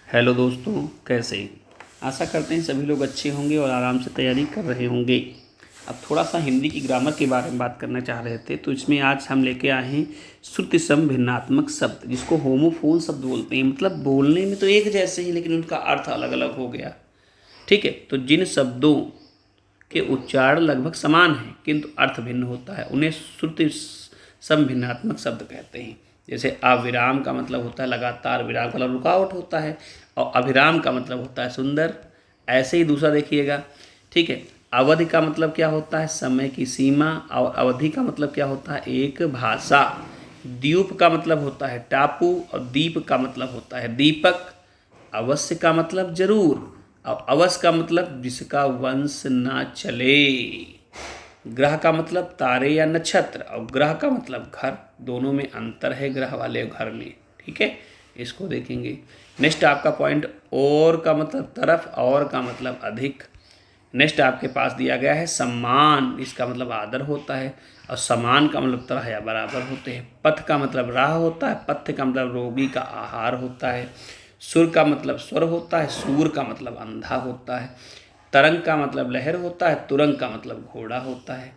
Hello दोस्तों, कैसे हैं? आशा करते हैं सभी लोग अच्छे होंगे और आराम से तैयारी कर रहे होंगे। अब थोड़ा सा हिंदी की ग्रामर के बारे में बात करना चाह रहे थे, तो इसमें आज हम लेके आए हैं श्रुति सम भिन्नात्मक शब्द, जिसको होमोफोन शब्द बोलते हैं। मतलब बोलने में तो एक जैसे ही, लेकिन उनका अर्थ अलग अलग हो गया। ठीक है, तो जिन शब्दों के उच्चारण लगभग समान हैं किंतु अर्थ भिन्न होता है, उन्हें श्रुति सम भिन्नात्मक शब्द कहते हैं। जैसे अविराम का मतलब होता है लगातार, विराम का मतलब रुकावट होता है, और अभिराम का मतलब होता है सुंदर। ऐसे ही दूसरा देखिएगा। ठीक है, अवधि का मतलब क्या होता है? समय की सीमा। और अवधि का मतलब क्या होता है? एक भाषा। द्वीप का मतलब होता है टापू, और दीप का मतलब होता है दीपक। अवश्य का मतलब जरूर, और अवश्य का मतलब जिसका वंश ना चले। ग्रह का मतलब तारे या नक्षत्र, और ग्रह का मतलब घर। दोनों में अंतर है ग्रह वाले घर में। ठीक है, इसको देखेंगे। नेक्स्ट आपका पॉइंट, और का मतलब तरफ, और का मतलब अधिक। नेक्स्ट आपके पास दिया गया है सम्मान, इसका मतलब आदर होता है, और समान का मतलब तरह या बराबर होते हैं। पथ का मतलब राह होता है, पथ्य का मतलब रोगी का आहार होता है। सुर का मतलब स्वर होता है, सूर का मतलब अंधा होता है। तरंग का मतलब लहर होता है, तुरंग का मतलब घोड़ा होता है।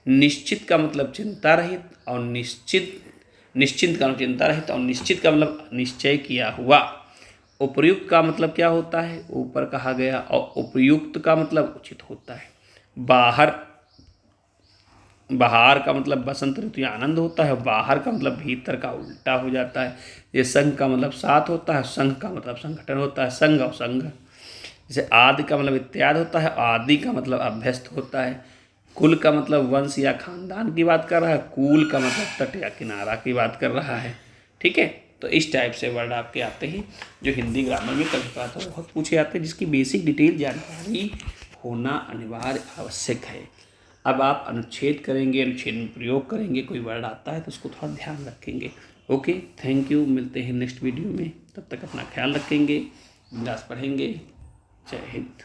निश्चित का मतलब चिंता रहित, और निश्चिंत का मतलब चिंता रहित, और निश्चित का मतलब निश्चय किया हुआ। उपर्युक्त का मतलब क्या होता है? ऊपर कहा गया। और उपयुक्त का मतलब उचित होता है। बाहर बहार का मतलब बसंत ऋतु या आनंद होता है। बाहर का मतलब भीतर का उल्टा हो जाता है। ये संघ का मतलब साथ होता है। संघ का मतलब संगठन होता है, संघ और संघ। जैसे आदि का मतलब इत्यादि होता है, आदि का मतलब अभ्यस्त होता है। कुल का मतलब वंश या खानदान की बात कर रहा है। कूल का मतलब तट या किनारा की बात कर रहा है। ठीक है, तो इस टाइप से वर्ड आपके आते हैं जो हिंदी ग्रामर में कभी कभार तो बहुत पूछे जाते हैं, जिसकी बेसिक डिटेल जानकारी होना अनिवार्य आवश्यक है। अब आप अनुच्छेद करेंगे, अनुच्छेद में प्रयोग करेंगे, कोई वर्ड आता है तो उसको थोड़ा ध्यान रखेंगे। Okay, thank you. मिलते हैं नेक्स्ट वीडियो में, तब तक अपना ख्याल रखेंगे, बिंदास पढ़ेंगे। जय हिंद।